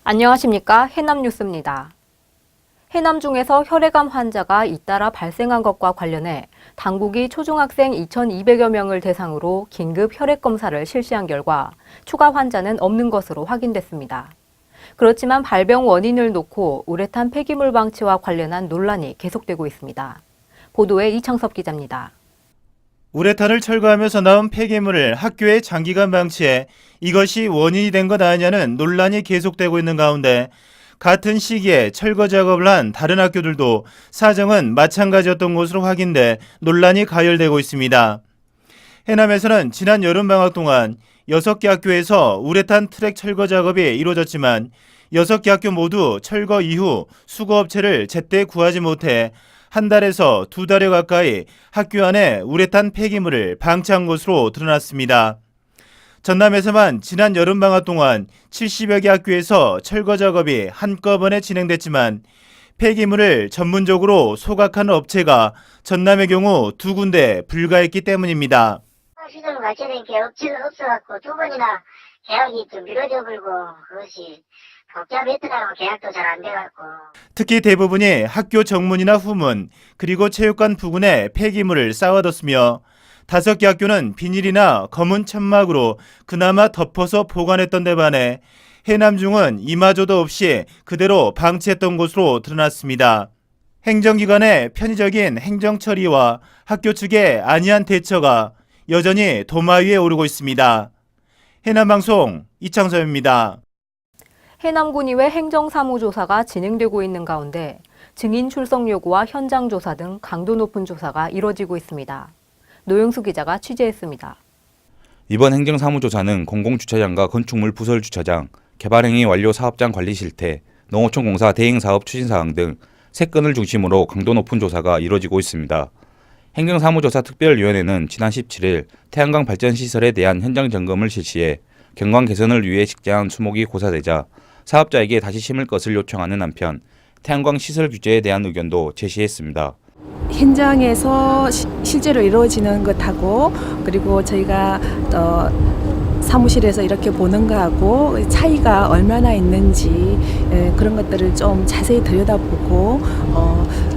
안녕하십니까. 해남뉴스입니다. 해남 중에서 혈액암 환자가 잇따라 발생한 것과 관련해 당국이 초중학생 2,200여 명을 대상으로 긴급 혈액 검사를 실시한 결과 추가 환자는 없는 것으로 확인됐습니다. 그렇지만 발병 원인을 놓고 우레탄 폐기물 방치와 관련한 논란이 계속되고 있습니다. 보도에 이창섭 기자입니다. 우레탄을 철거하면서 나온 폐기물을 학교에 장기간 방치해 이것이 원인이 된 것 아니냐는 논란이 계속되고 있는 가운데 같은 시기에 철거 작업을 한 다른 학교들도 사정은 마찬가지였던 것으로 확인돼 논란이 가열되고 있습니다. 해남에서는 지난 여름방학 동안 6개 학교에서 우레탄 트랙 철거 작업이 이루어졌지만 6개 학교 모두 철거 이후 수거업체를 제때 구하지 못해 한 달에서 2달여 가까이 학교 안에 우레탄 폐기물을 방치한 것으로 드러났습니다. 전남에서만 지난 여름방학 동안 70여 개 학교에서 철거 작업이 한꺼번에 진행됐지만 폐기물을 전문적으로 소각하는 업체가 전남의 경우 2군데 불가했기 때문입니다. 시설 마치는 게 업체가 없어갖고 2번이나 계약이 좀 미뤄져 버리고 그것이 복잡했더라고. 계약도 잘 안 돼갖고. 특히 대부분이 학교 정문이나 후문 그리고 체육관 부근에 폐기물을 쌓아뒀으며 5개 학교는 비닐이나 검은 천막으로 그나마 덮어서 보관했던 데 반해 해남중은 이마저도 없이 그대로 방치했던 것으로 드러났습니다. 행정기관의 편의적인 행정 처리와 학교 측의 안이한 대처가 여전히 도마 위에 오르고 있습니다. 해남방송 이창섭입니다. 해남군의회 행정사무조사가 진행되고 있는 가운데 증인 출석 요구와 현장 조사 등 강도 높은 조사가 이뤄지고 있습니다. 노영수 기자가 취재했습니다. 이번 행정사무조사는 공공주차장과 건축물 부설주차장, 개발행위 완료 사업장 관리 실태, 농어촌공사 대행사업 추진사항 등 3건을 중심으로 강도 높은 조사가 이뤄지고 있습니다. 행정사무조사 특별위원회는 지난 17일 태양광 발전시설에 대한 현장 점검을 실시해 경관 개선을 위해 식재한 수목이 고사되자 사업자에게 다시 심을 것을 요청하는 한편 태양광 시설 규제에 대한 의견도 제시했습니다. 현장에서 실제로 이루어지는 것하고 그리고 저희가 사무실에서 이렇게 보는 거하고 차이가 얼마나 있는지 그런 것들을 좀 자세히 들여다보고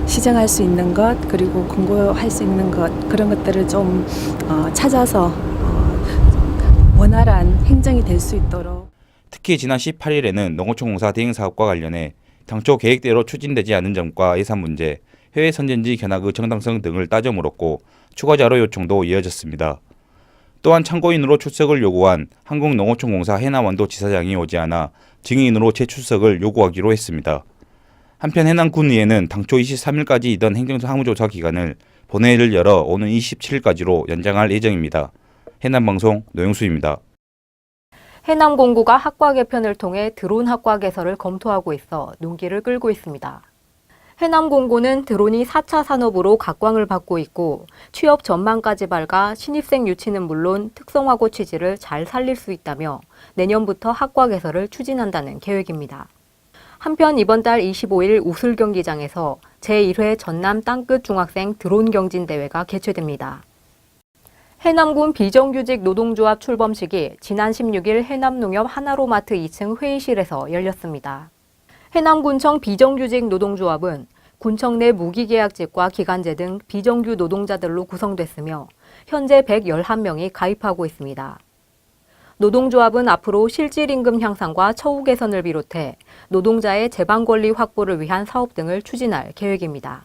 시정할 수 있는 것 그리고 공고할 수 있는 것 그런 것들을 좀 찾아서 원활한 행정이 될 수 있도록. 특히 지난 18일에는 농어촌공사 대행사업과 관련해 당초 계획대로 추진되지 않은 점과 예산 문제, 해외 선전지 견학의 정당성 등을 따져 물었고 추가 자료 요청도 이어졌습니다. 또한 참고인으로 출석을 요구한 한국농어촌공사 해남완도지사장이 오지 않아 증인으로 재출석을 요구하기로 했습니다. 한편 해남군의회는 당초 23일까지이던 행정사무조사 기간을 본회의를 열어 오는 27일까지로 연장할 예정입니다. 해남방송 노영수입니다. 해남공구가 학과 개편을 통해 드론 학과 개설을 검토하고 있어 눈길을 끌고 있습니다. 해남공고는 드론이 4차 산업으로 각광을 받고 있고 취업 전망까지 밝아 신입생 유치는 물론 특성화고 취지를 잘 살릴 수 있다며 내년부터 학과 개설을 추진한다는 계획입니다. 한편 이번 달 25일 우슬 경기장에서 제1회 전남 땅끝 중학생 드론 경진 대회가 개최됩니다. 해남군 비정규직 노동조합 출범식이 지난 16일 해남농협 하나로마트 2층 회의실에서 열렸습니다. 해남군청 비정규직 노동조합은 군청 내 무기계약직과 기간제 등 비정규 노동자들로 구성됐으며 현재 111명이 가입하고 있습니다. 노동조합은 앞으로 실질임금 향상과 처우 개선을 비롯해 노동자의 재방권리 확보를 위한 사업 등을 추진할 계획입니다.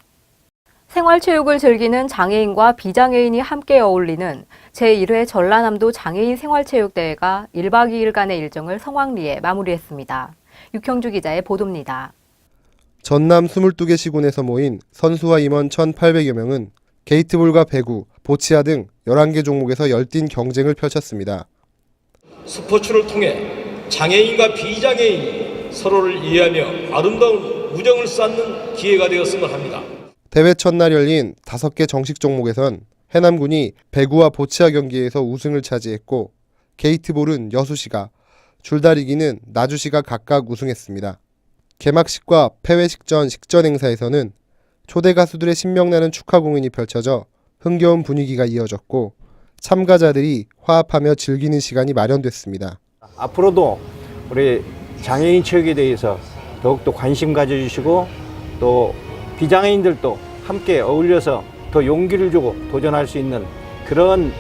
생활체육을 즐기는 장애인과 비장애인이 함께 어울리는 제1회 전라남도 장애인 생활체육대회가 1박 2일간의 일정을 성황리에 마무리했습니다. 육형주 기자의 보도입니다. 전남 22개 시군에서 모인 선수와 임원 1,800여 명은 게이트볼과 배구, 보치아 등 11개 종목에서 열띤 경쟁을 펼쳤습니다. 스포츠를 통해 장애인과 비장애인이 서로를 이해하며 아름다운 우정을 쌓는 기회가 되었으면 합니다. 대회 첫날 열린 5개 정식 종목에선 해남군이 배구와 보치아 경기에서 우승을 차지했고 게이트볼은 여수시가, 줄다리기는 나주시가 각각 우승했습니다. 개막식과 폐회식 전 식전 행사에서는 초대 가수들의 신명나는 축하 공연이 펼쳐져 흥겨운 분위기가 이어졌고 참가자들이 화합하며 즐기는 시간이 마련됐습니다. 앞으로도 우리 장애인 체육에 대해서 더욱더 관심 가져주시고 또 비장애인들도 함께 어울려서 더 용기를 주고 도전할 수 있는 그런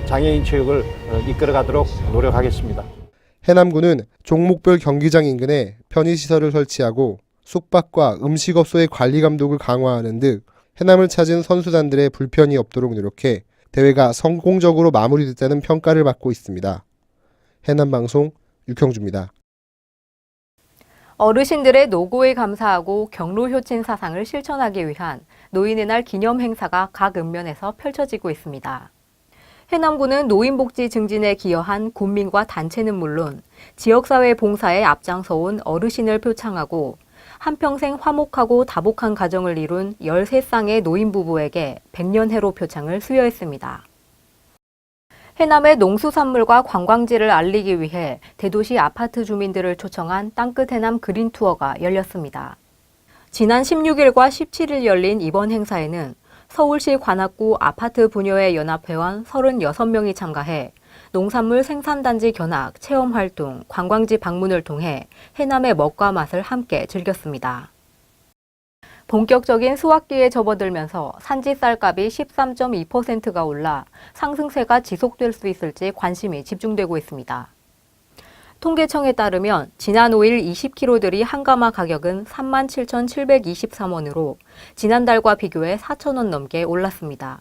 장애인 체육을 이끌어가도록 노력하겠습니다. 해남군은 종목별 경기장 인근에 편의시설을 설치하고 숙박과 음식업소의 관리 감독을 강화하는 등 해남을 찾은 선수단들의 불편이 없도록 노력해 대회가 성공적으로 마무리됐다는 평가를 받고 있습니다. 해남방송 육형주입니다. 어르신들의 노고에 감사하고 경로효친 사상을 실천하기 위한 노인의 날 기념 행사가 각 읍면에서 펼쳐지고 있습니다. 해남군은 노인복지 증진에 기여한 군민과 단체는 물론 지역사회 봉사에 앞장서온 어르신을 표창하고 한평생 화목하고 다복한 가정을 이룬 13쌍의 노인 부부에게 백년해로 표창을 수여했습니다. 해남의 농수산물과 관광지를 알리기 위해 대도시 아파트 주민들을 초청한 땅끝 해남 그린 투어가 열렸습니다. 지난 16일과 17일 열린 이번 행사에는 서울시 관악구 아파트 부녀회 연합회원 36명이 참가해 농산물 생산단지 견학, 체험활동, 관광지 방문을 통해 해남의 먹과 맛을 함께 즐겼습니다. 본격적인 수확기에 접어들면서 산지 쌀값이 13.2%가 올라 상승세가 지속될 수 있을지 관심이 집중되고 있습니다. 통계청에 따르면 지난 5일 20kg들이 한가마 가격은 37,723원으로 지난달과 비교해 4,000원 넘게 올랐습니다.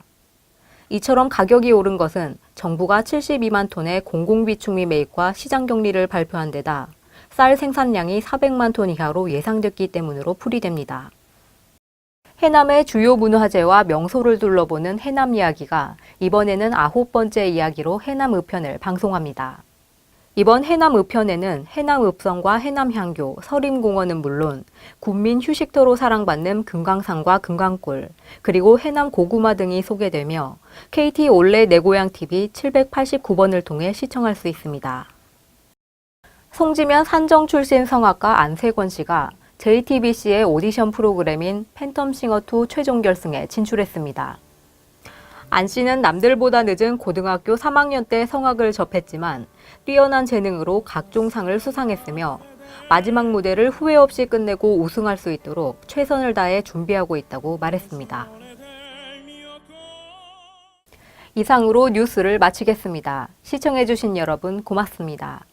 이처럼 가격이 오른 것은 정부가 72만 톤의 공공비축미 매입과 시장 격리를 발표한 데다 쌀 생산량이 400만 톤 이하로 예상됐기 때문으로 풀이됩니다. 해남의 주요 문화재와 명소를 둘러보는 해남 이야기가 이번에는 9번째 이야기로 해남 읍편을 방송합니다. 이번 해남 읍편에는 해남 읍성과 해남 향교, 서림공원은 물론 군민 휴식터로 사랑받는 금강산과 금강굴, 그리고 해남 고구마 등이 소개되며 KT 올레 내 고향 TV 789번을 통해 시청할 수 있습니다. 송지면 산정 출신 성악가 안세권 씨가 JTBC의 오디션 프로그램인 팬텀싱어2 최종 결승에 진출했습니다. 안 씨는 남들보다 늦은 고등학교 3학년 때 성악을 접했지만 뛰어난 재능으로 각종 상을 수상했으며 마지막 무대를 후회 없이 끝내고 우승할 수 있도록 최선을 다해 준비하고 있다고 말했습니다. 이상으로 뉴스를 마치겠습니다. 시청해주신 여러분 고맙습니다.